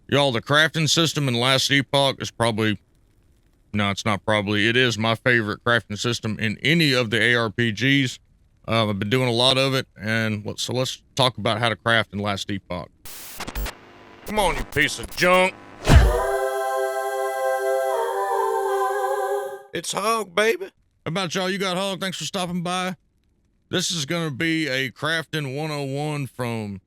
Y'all, the crafting system in Last Epoch is probably, no, it's not probably, it is my favorite crafting system in any of the ARPGs. I've been doing a lot of it, and so let's talk about how to craft in Last Epoch. Come on, you piece of junk. It's Hawg, baby. How about y'all? You got Hawg? Thanks for stopping by. This is going to be a crafting 101 from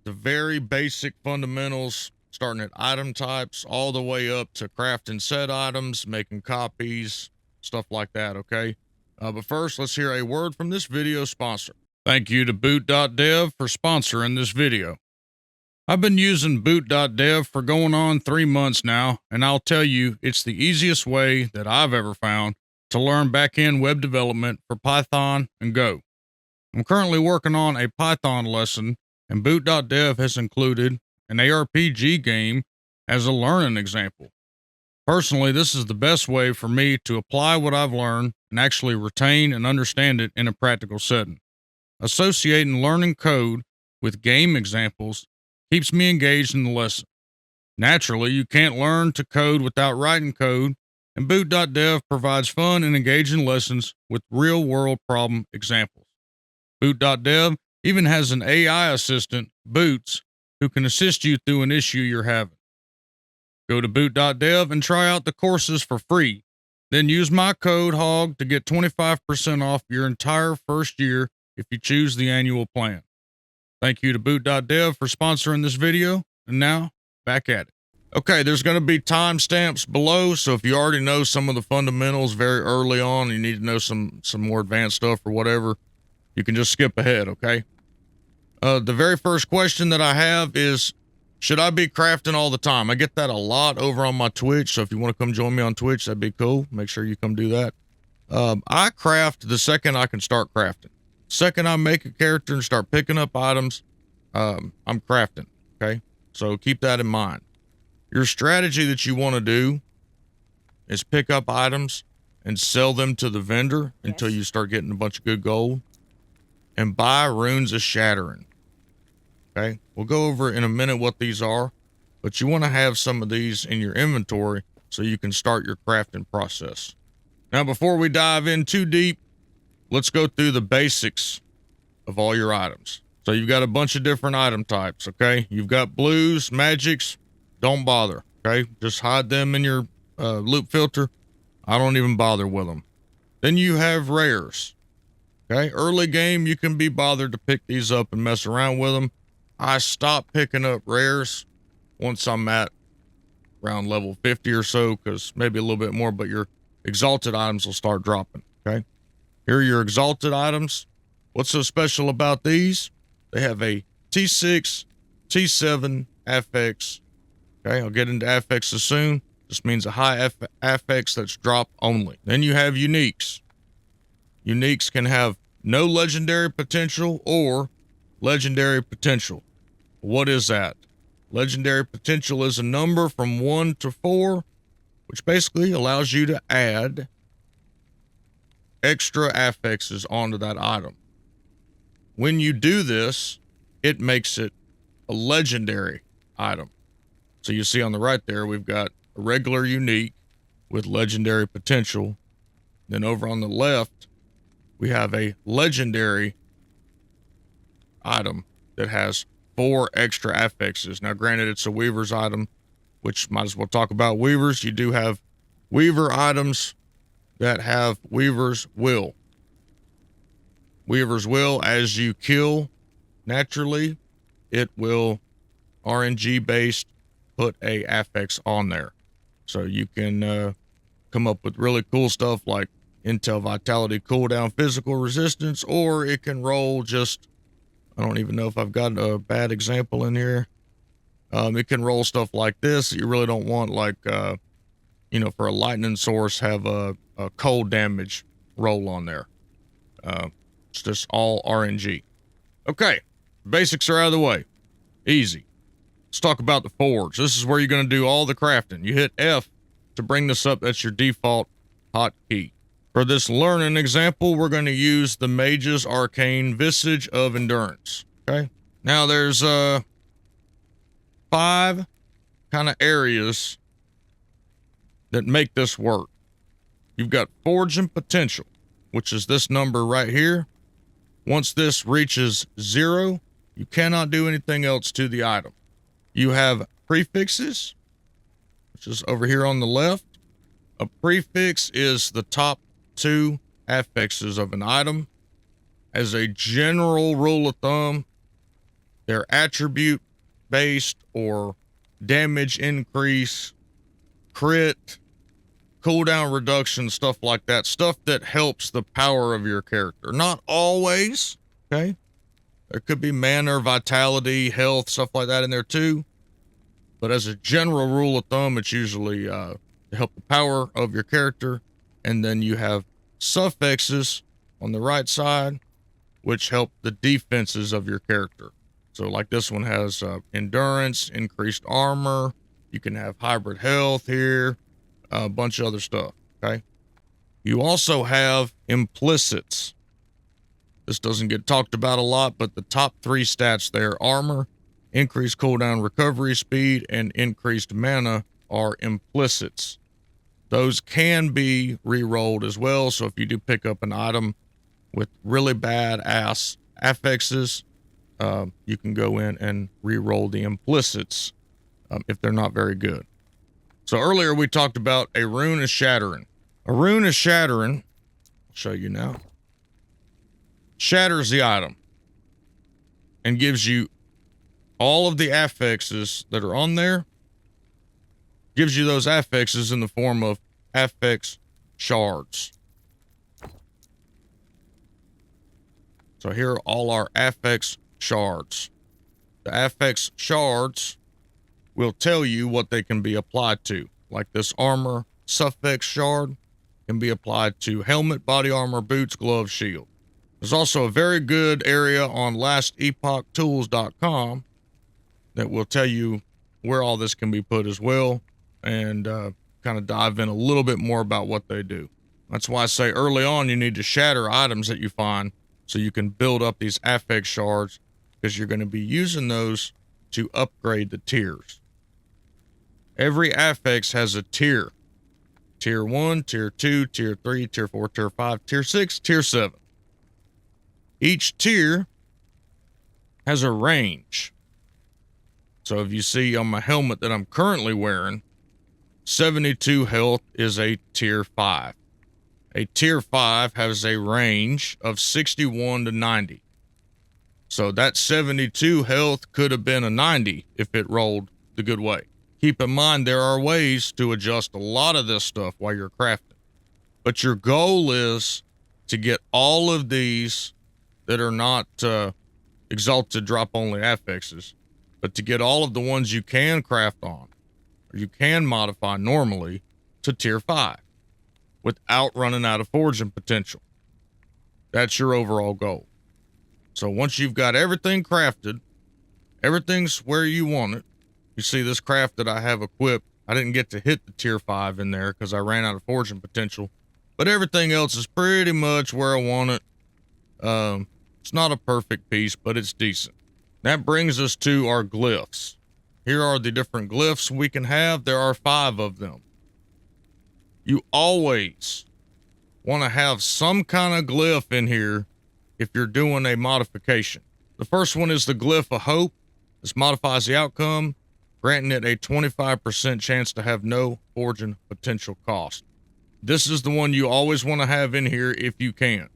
the very basic fundamentals, starting at item types all the way up to crafting set items, making copies, stuff like that, okay? But first, let's hear a word from this video sponsor. Thank you to boot.dev for sponsoring this video. I've been using boot.dev for going on 3 months now, and I'll tell you, it's the easiest way that I've ever found to learn back-end web development for Python and Go. I'm currently working on a Python lesson, and boot.dev has included an ARPG game as a learning example. Personally, this is the best way for me to apply what I've learned and actually retain and understand it in a practical setting. Associating learning code with game examples keeps me engaged in the lesson. Naturally, you can't learn to code without writing code, and boot.dev provides fun and engaging lessons with real-world problem examples. Boot.dev even has an AI assistant, Boots, who can assist you through an issue you're having. Go to boot.dev and try out the courses for free. Then use my code HOG to get 25% off your entire first year if you choose the annual plan. Thank you to boot.dev for sponsoring this video, and now, back at it. Okay, there's going to be timestamps below, so if you already know some of the fundamentals very early on, and you need to know some more advanced stuff or whatever, you can just skip ahead, okay? The very first question that I have is, should I be crafting all the time? I get that a lot over on my Twitch, so if you want to come join me on Twitch, that'd be cool. Make sure you come do that. I craft the second I can start crafting. Second I make a character and start picking up items, I'm crafting, okay? So keep that in mind. Your strategy that you want to do is pick up items and sell them to the vendor until you start getting a bunch of good gold, and buy runes of shattering. Okay, we'll go over in a minute what these are, but you want to have some of these in your inventory so you can start your crafting process. Now, before we dive in too deep, let's go through the basics of all your items. So you've got a bunch of different item types, okay? You've got blues, magics, don't bother, okay? Just hide them in your loop filter. I don't even bother with them. Then you have rares, okay? Early game, you can be bothered to pick these up and mess around with them. I stop picking up rares once I'm at around level 50 or so, because maybe a little bit more, but your exalted items will start dropping, okay? Here are your exalted items. What's so special about these? They have a T6, T7 affix. Okay, I'll get into affixes soon. This means a high affix that's drop only. Then you have uniques. Uniques can have no legendary potential or legendary potential. What is that? Legendary potential is a number from 1 to 4, which basically allows you to add extra affixes onto that item. When you do this, it makes it a legendary item. So you see on the right there, we've got a regular unique with legendary potential. Then over on the left, we have a legendary item that has 4 extra affixes. Now, granted, it's a weaver's item, which might as well talk about weavers. You do have weaver items that have weaver's will. Weaver's will, as you kill naturally, it will RNG based put a affix on there. So you can come up with really cool stuff like Intel Vitality cooldown physical resistance, or it can roll just, I don't even know if I've got a bad example in here. It can roll stuff like this that you really don't want, like, you know, for a lightning source, have a cold damage roll on there. It's just all RNG. Okay, basics are out of the way. Easy. Let's talk about the forge. This is where you're going to do all the crafting. You hit F to bring this up. That's your default hotkey. For this learning example, we're going to use the Mage's Arcane Visage of Endurance. Okay. Now there's 5 kind of areas that make this work. You've got forging potential, which is this number right here. Once this reaches 0, you cannot do anything else to the item. You have prefixes, which is over here on the left. A prefix is the top 2 affixes of an item. As a general rule of thumb, they're attribute based or damage increase, crit, cooldown reduction, stuff like that. Stuff that helps the power of your character. Not always, okay? There could be mana, vitality, health, stuff like that in there too. But as a general rule of thumb, it's usually to help the power of your character. And then you have suffixes on the right side, which help the defenses of your character. So like this one has endurance, increased armor. You can have hybrid health here, a bunch of other stuff, okay? You also have implicits. This doesn't get talked about a lot, but the top 3 stats there, armor, increased cooldown recovery speed, and increased mana are implicits. Those can be re-rolled as well. So if you do pick up an item with really bad ass affixes, you can go in and re-roll the implicits if they're not very good. So earlier we talked about a rune is shattering. A rune is shattering. I'll show you now. Shatters the item and gives you all of the affixes that are on there. Gives you those affixes in the form of affix shards. So here are all our affix shards. The affix shards will tell you what they can be applied to. Like this armor suffix shard can be applied to helmet, body armor, boots, gloves, shield. There's also a very good area on lastepochtools.com that will tell you where all this can be put as well, and kind of dive in a little bit more about what they do. That's why I say early on you need to shatter items that you find so you can build up these affix shards, because you're going to be using those to upgrade the tiers. Every affix has a tier. Tier 1, Tier 2, Tier 3, Tier 4, Tier 5, Tier 6, Tier 7. Each tier has a range. So if you see on my helmet that I'm currently wearing, 72 health is a Tier 5. A Tier 5 has a range of 61 to 90. So that 72 health could have been a 90 if it rolled the good way. Keep in mind, there are ways to adjust a lot of this stuff while you're crafting. But your goal is to get all of these that are not exalted drop only affixes, but to get all of the ones you can craft on, or you can modify normally, to Tier 5 without running out of forging potential. That's your overall goal. So once you've got everything crafted, everything's where you want it. You see this craft that I have equipped, I didn't get to hit the Tier 5 in there because I ran out of forging potential, but everything else is pretty much where I want it. It's not a perfect piece, but it's decent. That brings us to our glyphs. Here are the different glyphs we can have. There are 5 of them. You always want to have some kind of glyph in here if you're doing a modification. The first one is the Glyph of Hope. This modifies the outcome, granting it a 25% chance to have no forging potential cost. This is the one you always want to have in here if you can.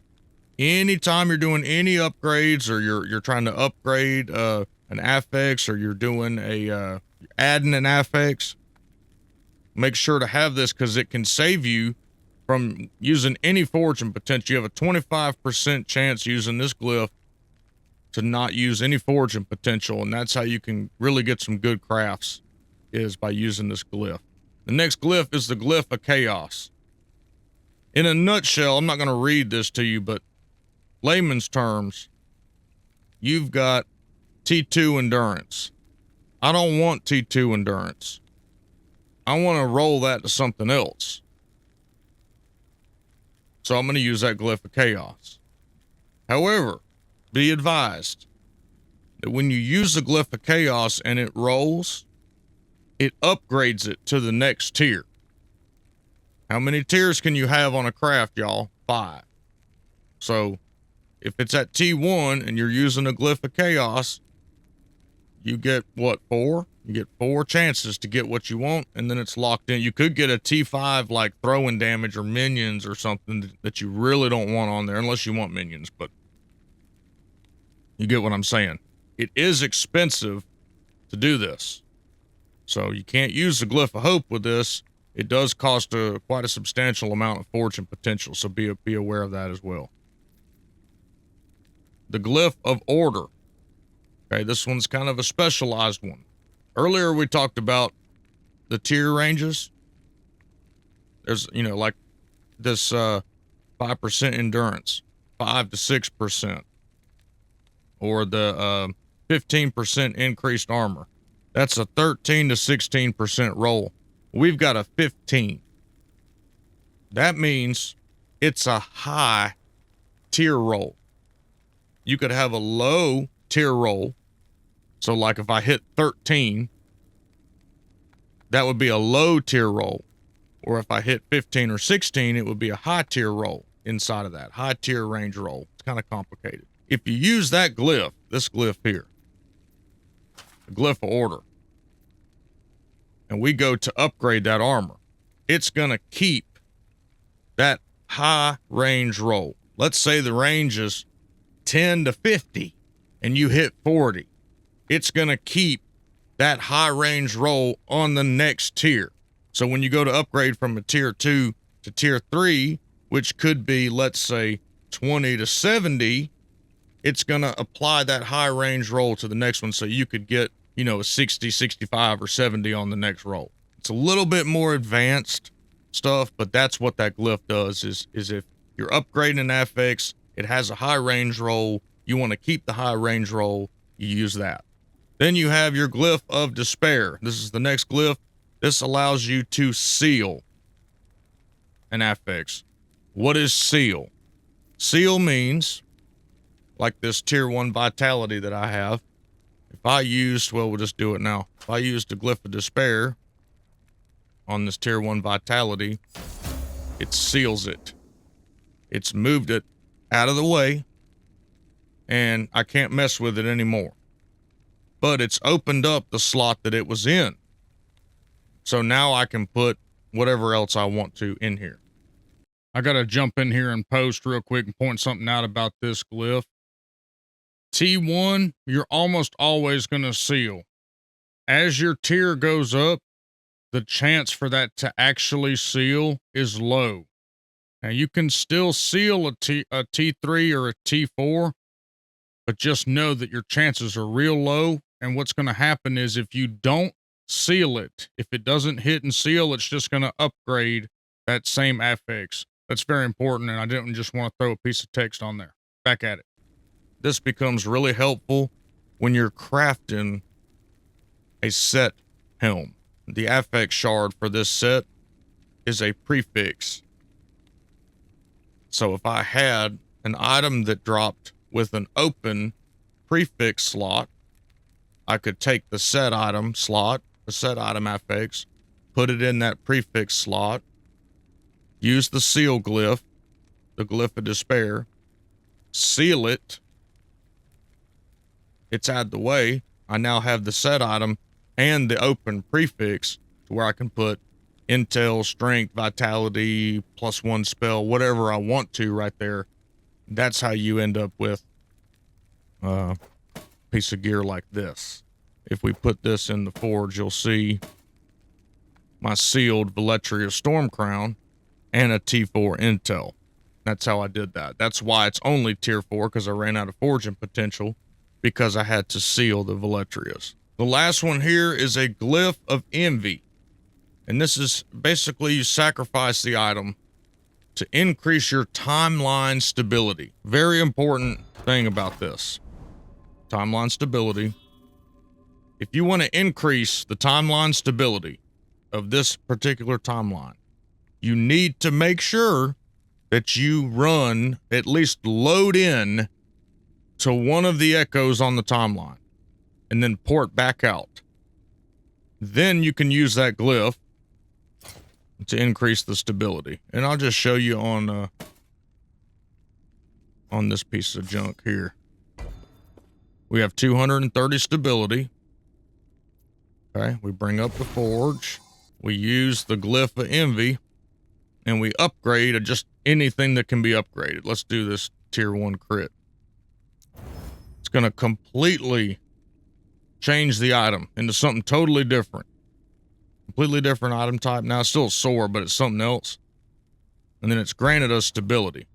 Anytime you're doing any upgrades, or you're trying to upgrade an affix, or you're doing adding an affix, make sure to have this, because it can save you from using any forging potential. You have a 25% chance using this glyph to not use any forging potential, and that's how you can really get some good crafts, is by using this glyph. The next glyph is the Glyph of Chaos. In a nutshell, I'm not going to read this to you, but layman's terms, you've got T2 endurance. I don't want T2 endurance. I want to roll that to something else. So I'm going to use that Glyph of Chaos. However, be advised that when you use the Glyph of Chaos and it rolls, it upgrades it to the next tier. How many tiers can you have on a craft, y'all? 5. So if it's at T1 and you're using a Glyph of Chaos, you get what, 4? You get 4 chances to get what you want, and then it's locked in. You could get a T5 like throwing damage or minions or something that you really don't want on there, unless you want minions, but you get what I'm saying. It is expensive to do this. So you can't use the Glyph of Hope with this. It does cost quite a substantial amount of fortune potential, so be aware of that as well. The Glyph of Order. Okay, this one's kind of a specialized one. Earlier we talked about the tier ranges. There's, you know, like this 5% endurance, 5 to 6%, or the 15% increased armor. That's a 13 to 16% roll. We've got a 15. That means it's a high tier roll. You could have a low tier roll. So like if I hit 13, that would be a low tier roll. Or if I hit 15 or 16, it would be a high tier roll inside of that. High tier range roll. It's kind of complicated. If you use that glyph, this glyph here, the Glyph of Order, and we go to upgrade that armor, it's going to keep that high range roll. Let's say the range is 10 to 50 and you hit 40. It's going to keep that high range roll on the next tier. So when you go to upgrade from a tier 2 to tier 3, which could be, let's say, 20 to 70, it's going to apply that high range roll to the next one. So you could get, you know, a 60, 65, or 70 on the next roll. It's a little bit more advanced stuff, but that's what that glyph does is if you're upgrading an affix, it has a high range roll, you want to keep the high range roll, you use that. Then you have your Glyph of Despair. This is the next glyph. This allows you to seal an affix. What is seal? Seal means, like this tier 1 vitality that I have, if I used, well, we'll just do it now. If I used the Glyph of Despair on this tier 1 vitality, it seals it. It's moved it out of the way, and I can't mess with it anymore. But it's opened up the slot that it was in. So now I can put whatever else I want to in here. I got to jump in here and post real quick and point something out about this glyph. T1, you're almost always going to seal. As your tier goes up, the chance for that to actually seal is low. Now you can still seal a T3 or a T4, but just know that your chances are real low. And what's going to happen is if you don't seal it, if it doesn't hit and seal, it's just going to upgrade that same affix. That's very important, and I didn't just want to throw a piece of text on there. Back at it. This becomes really helpful when you're crafting a set helm. The affix shard for this set is a prefix. So if I had an item that dropped with an open prefix slot, I could take the set item slot, the set item affix, put it in that prefix slot, use the seal glyph, the Glyph of Despair, seal it. It's out of the way. I now have the set item and the open prefix to where I can put intel, strength, vitality, +1 spell, whatever I want to right there. That's how you end up with a piece of gear like this. If we put this in the forge, you'll see my sealed Veletria Storm Crown and a T4 intel. That's how I did that. That's why it's only tier 4, because I ran out of forging potential, because I had to seal the Veletrias. The last one here is a Glyph of Envy. And this is basically you sacrifice the item to increase your timeline stability. Very important thing about this. Timeline stability. If you want to increase the timeline stability of this particular timeline, you need to make sure that you run, at least load in to one of the echoes on the timeline and then port back out. Then you can use that glyph to increase the stability. And I'll just show you on this piece of junk here. We have 230 stability. Okay, we bring up the forge. We use the Glyph of Envy, and we upgrade just anything that can be upgraded. Let's do this tier 1 crit. It's going to completely change the item into something totally different. Completely different item type. Now it's still a sword, but it's something else. And then it's granted us stability.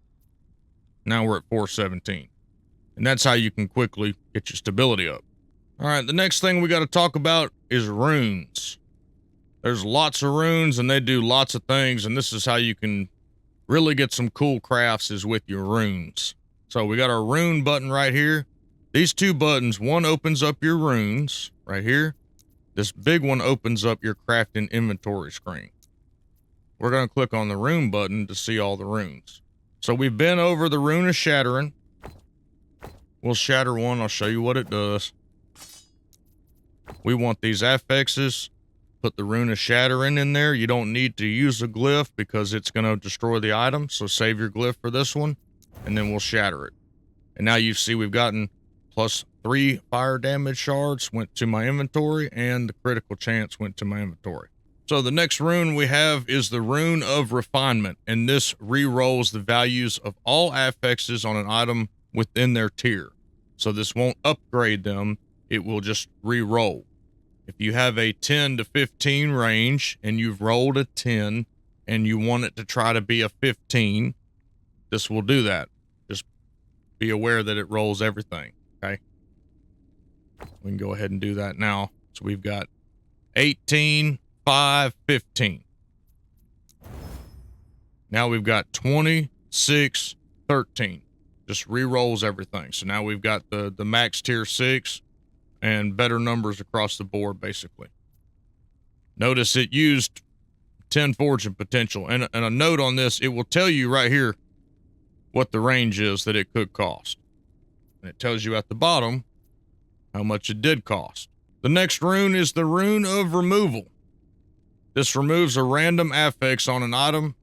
Now we're at 417. And that's how you can quickly get your stability up. All right, the next thing we got to talk about is runes. There's lots of runes and they do lots of things, and this is how you can really get some cool crafts is with your runes. So we got our rune button right here. These two buttons, one opens up your runes right here. This big one opens up your crafting inventory screen. We're going to click on the rune button to see all the runes. So we've been over the rune of shattering. We'll shatter one. I'll show you what it does. We want these affixes. Put the rune of shattering in there. You don't need to use a glyph because it's going to destroy the item. So save your glyph for this one, and then we'll shatter it. And now you see we've gotten +3 fire damage shards went to my inventory, and the critical chance went to my inventory. So the next rune we have is the rune of refinement, and this re-rolls the values of all affixes on an item within their tier. So this won't upgrade them, it will just re-roll. If you have a 10 to 15 range and you've rolled a 10 and you want it to try to be a 15, this will do that. Just be aware that it rolls everything, okay? We can go ahead and do that now. So we've got 18, 5, 15. Now we've got 26, 13. Just re-rolls everything. So now we've got the max tier 6 and better numbers across the board, basically. Notice it used 10 forging potential. And a note on this, it will tell you right here what the range is that it could cost. And it tells you at the bottom how much it did cost. The next rune is the rune of removal. This removes a random affix on an item,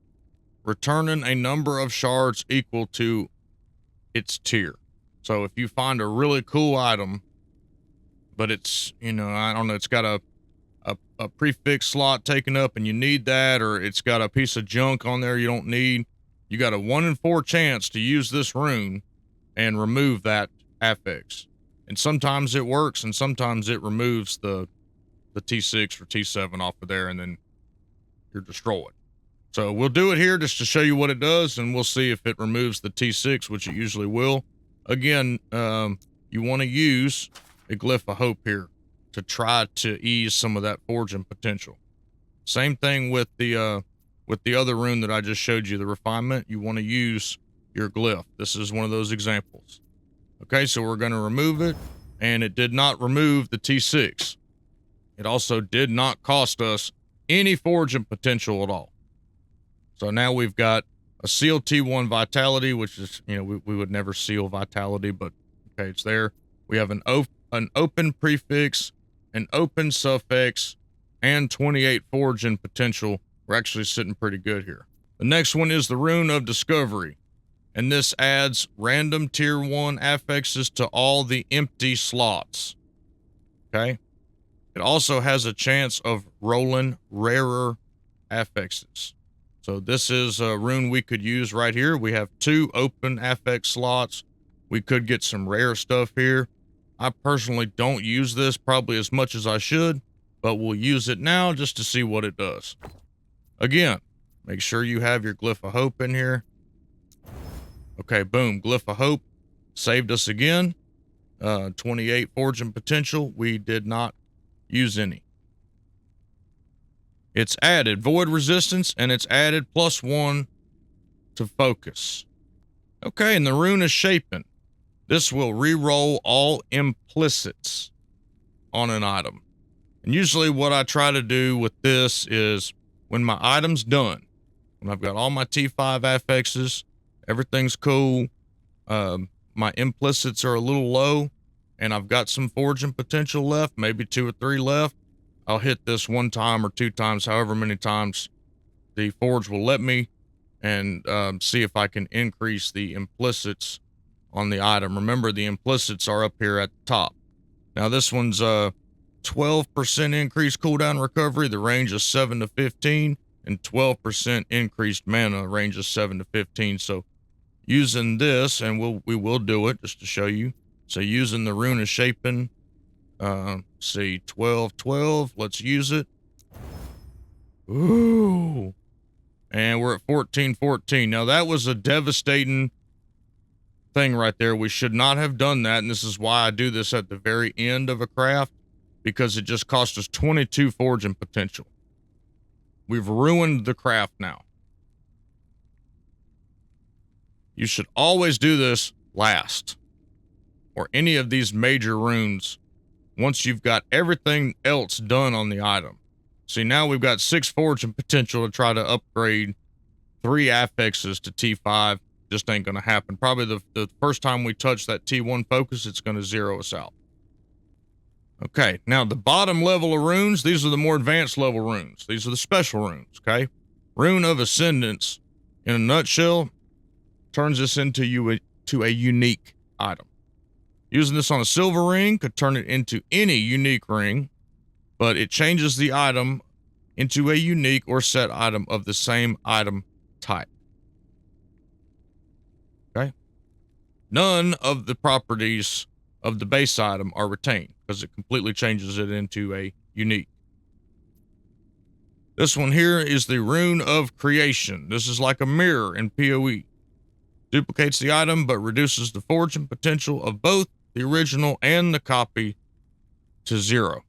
returning a number of shards equal to its tier. So if you find a really cool item, but it's, you know, I don't know, it's got a prefix slot taken up and you need that, or it's got a piece of junk on there you don't need, you got a 1 in 4 chance to use this rune and remove that affix. And sometimes it works and sometimes it removes the T6 or T7 off of there, and then you're destroyed. So we'll do it here just to show you what it does, and we'll see if it removes the T6, which it usually will. Again, you want to use a Glyph of Hope here to try to ease some of that forging potential. Same thing with the other rune that I just showed you, the refinement. You want to use your glyph. This is one of those examples. Okay, so we're going to remove it, and it did not remove the T6. It also did not cost us any forging potential at all. So now we've got a sealed T1 vitality, which is, you know, we would never seal vitality, but okay, it's there. We have an open prefix, an open suffix, and 28 forging potential. We're actually sitting pretty good here. The next one is the rune of discovery, and this adds random tier 1 affixes to all the empty slots. Okay. It also has a chance of rolling rarer affixes. So this is a rune we could use right here. We have 2 open affix slots. We could get some rare stuff here. I personally don't use this probably as much as I should, but we'll use it now just to see what it does. Again, make sure you have your Glyph of Hope in here. Okay, boom, Glyph of Hope saved us again. 28 forging potential. We did not use any. It's added void resistance, and it's added +1 to focus. Okay, and the rune is shaping. This will re-roll all implicits on an item. And usually what I try to do with this is when my item's done, when I've got all my T5 affixes, everything's cool, my implicits are a little low, and I've got some forging potential left, maybe 2 or 3 left, I'll hit this 1 time or 2 times, however many times the forge will let me, and see if I can increase the implicits on the item. Remember, the implicits are up here at the top. Now this one's 12% increased cooldown recovery. The range is 7 to 15, and 12% increased mana. Range is 7 to 15. So using this, and we will do it just to show you. So using the Rune of Shaping, see 12. Let's use it. Ooh. And we're at 14. Now that was a devastating thing right there. We should not have done that, and this is why I do this at the very end of a craft, because it just cost us 22 forging potential. We've ruined the craft now. You should always do this last, or any of these major runes, once you've got everything else done on the item. See, now we've got 6 forging potential to try to upgrade 3 affixes to T5. Just ain't gonna happen. Probably the first time we touch that T1 focus, it's gonna zero us out. Okay, now the bottom level of runes, these are the more advanced level runes. These are the special runes, okay? Rune of Ascendance, in a nutshell, turns this into a unique item. Using this on a silver ring could turn it into any unique ring, but it changes the item into a unique or set item of the same item type. Okay? None of the properties of the base item are retained, because it completely changes it into a unique. This one here is the Rune of Creation. This is like a mirror in PoE. Duplicates the item, but reduces the forging potential of both the original and the copy to 0.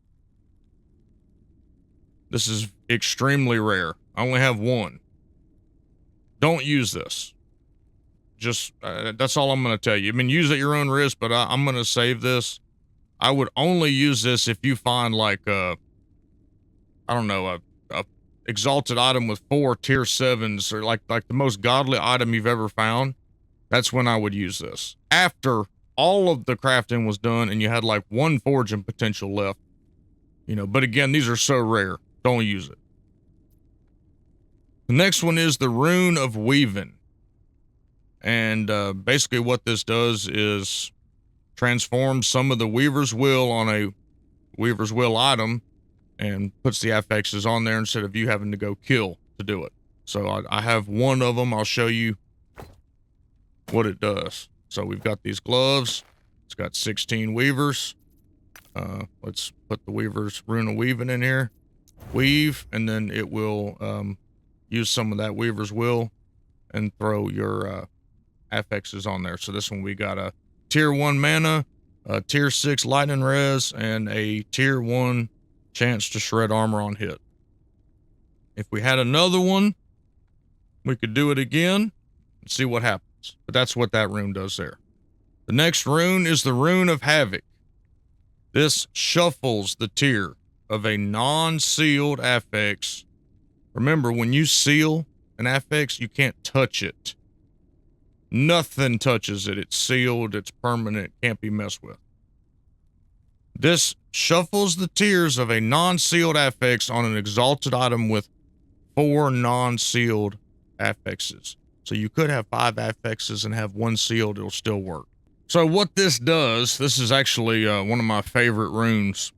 This is extremely rare. I only have 1. Don't use this. Just, that's all I'm going to tell you. I mean, use at your own risk, but I'm going to save this. I would only use this if you find like I don't know, a exalted item with 4 tier 7s, or like the most godly item you've ever found. That's when I would use this. After all of the crafting was done and you had like 1 forging potential left, you know, but again, these are so rare. Don't use it. The next one is the Rune of Weaving. And basically what this does is transform some of the Weaver's Will on a Weaver's Will item and puts the affixes on there instead of you having to go kill to do it. So I have 1 of them. I'll show you what it does. So we've got these gloves. It's got 16 weavers. Let's put the Weaver's Rune of Weaving in here. Weave, and then it will use some of that Weaver's Will and throw your affixes on there. So this one, we got a tier 1 mana, a tier 6 lightning res, and a tier 1 chance to shred armor on hit. If we had another one, we could do it again and see what happens. But that's what that rune does there. The next rune is the Rune of Havoc. This shuffles the tier of a non-sealed affix. Remember, when you seal an affix, you can't touch it. Nothing touches it. It's sealed, it's permanent, can't be messed with. This shuffles the tiers of a non-sealed affix on an exalted item with 4 non-sealed affixes. So you could have 5 affixes and have 1 sealed, it'll still work. So what this does, this is actually one of my favorite runes.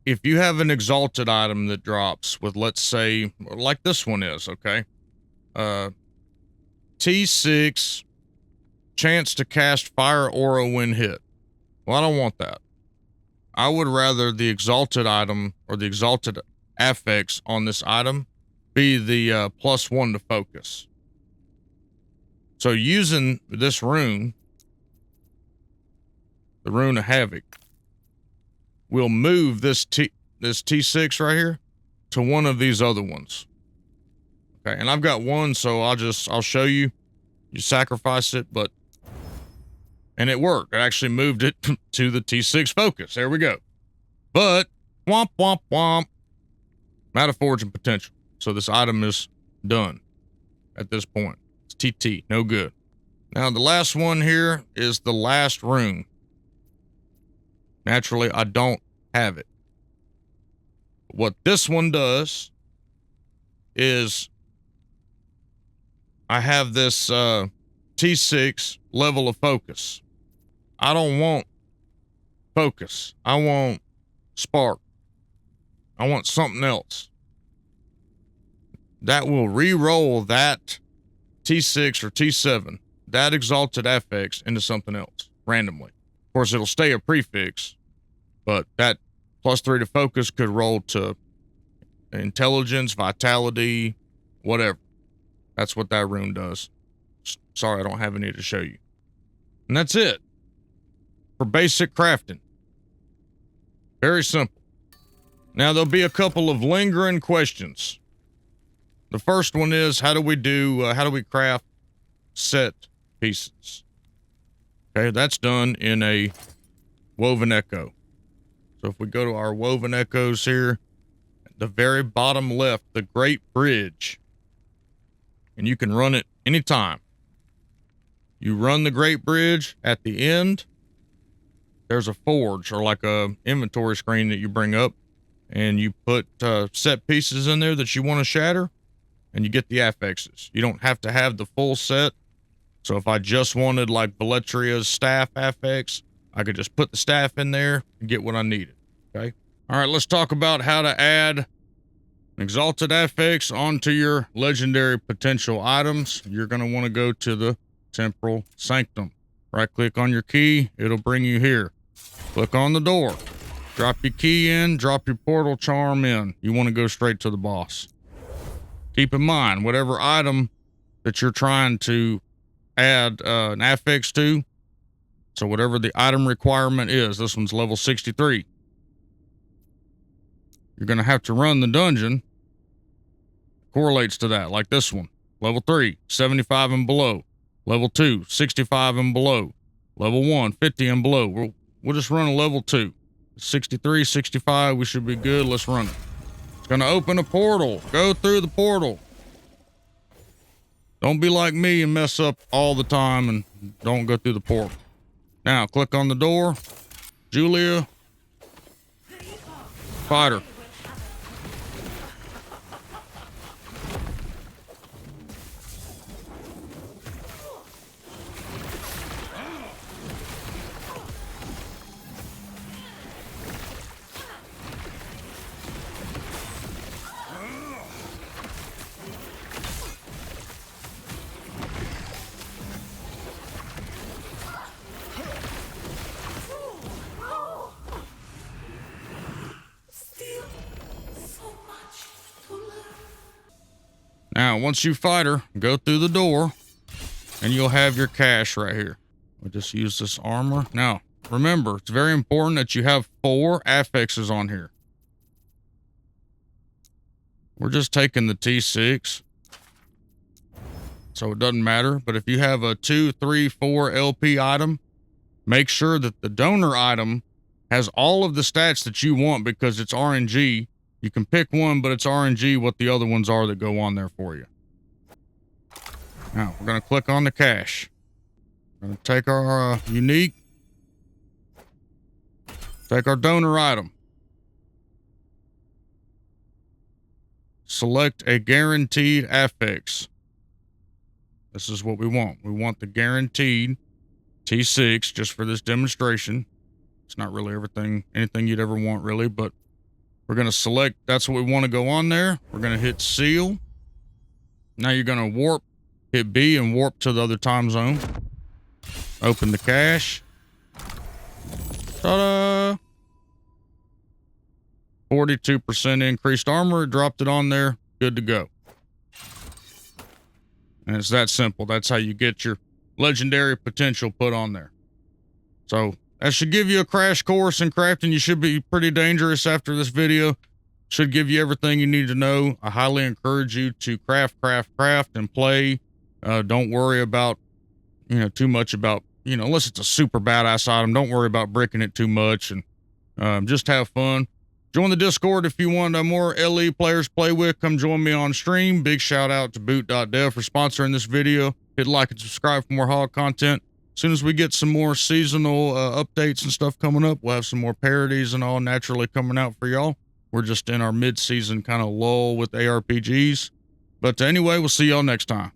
If you have an exalted item that drops with, let's say, like this one is, okay? T6, chance to cast fire aura when hit. Well, I don't want that. I would rather the exalted item or the exalted affix on this item be the +1 to focus. So using this rune, the Rune of Havoc, we'll move this T6 right here to one of these other ones. Okay, and I've got 1, so I'll show you. You sacrifice it, and it worked. I actually moved it to the T6 focus. There we go. But womp womp womp. I'm out of forging potential. So this item is done at this point. It's TT, no good. Now the last one here is the last rune. Naturally, I don't have it. What this one does is I have this T6 level of focus. I don't want focus. I want spark. I want something else. That will re-roll that T6 or T7, that exalted affix, into something else randomly. Of course, it'll stay a prefix, but that +3 to focus could roll to intelligence, vitality, whatever. That's what that rune does. Sorry, I don't have any to show you. And that's it for basic crafting. Very simple. Now, there'll be a couple of lingering questions. The first one is, how do we craft set pieces? Okay, that's done in a woven echo. So if we go to our woven echoes here, at the very bottom left, the Great Bridge, and you can run it anytime. You run the Great Bridge, at the end, there's a forge or like a inventory screen that you bring up, and you put set pieces in there that you want to shatter, and you get the affixes. You don't have to have the full set. So if I just wanted like Veletria's staff affix, I could just put the staff in there and get what I needed. Okay. All right, let's talk about how to add an exalted affix onto your legendary potential items. You're going to want to go to the temporal sanctum. Right click on your key. It'll bring you here. Click on the door. Drop your key in, drop your portal charm in. You want to go straight to the boss. Keep in mind, whatever item that you're trying to add an affix to, so whatever the item requirement is, this one's level 63. You're going to have to run the dungeon correlates to that, like this one. Level 3, 75 and below. Level 2, 65 and below. Level 1, 50 and below. We'll just run a level 2. 63, 65, we should be good. Let's run it. It's going to open a portal. Go through the portal. Don't be like me and mess up all the time and don't go through the portal. Now, click on the door. Julia. Fight her. Now, once you fight her, go through the door, and you'll have your cache right here. We'll just use this armor. Now, remember, it's very important that you have 4 affixes on here. We're just taking the T6, so it doesn't matter. But if you have a 2, 3, 4 LP item, make sure that the donor item has all of the stats that you want, because it's RNG. You can pick one, but it's RNG what the other ones are that go on there for you. Now, we're going to click on the cache. We're going to take our unique. Take our donor item. Select a guaranteed affix. This is what we want. We want the guaranteed T6 just for this demonstration. It's not really anything you'd ever want really, but we're going to select, that's what we want to go on there. We're going to hit seal. Now you're going to warp, hit B and warp to the other time zone. Open the cache. Ta-da! 42% increased armor. Dropped it on there. Good to go. And it's that simple. That's how you get your legendary potential put on there. So that should give you a crash course in crafting. You should be pretty dangerous after this video. Should give you everything you need to know. I highly encourage you to craft, and play. Don't worry about, too much about, unless it's a super badass item, don't worry about bricking it too much, and just have fun. Join the Discord if you want more LE players to play with. Come join me on stream. Big shout out to boot.dev for sponsoring this video. Hit like and subscribe for more Hawg content. As soon as we get some more seasonal updates and stuff coming up, we'll have some more parodies and all naturally coming out for y'all. We're just in our mid-season kind of lull with ARPGs. But anyway, we'll see y'all next time.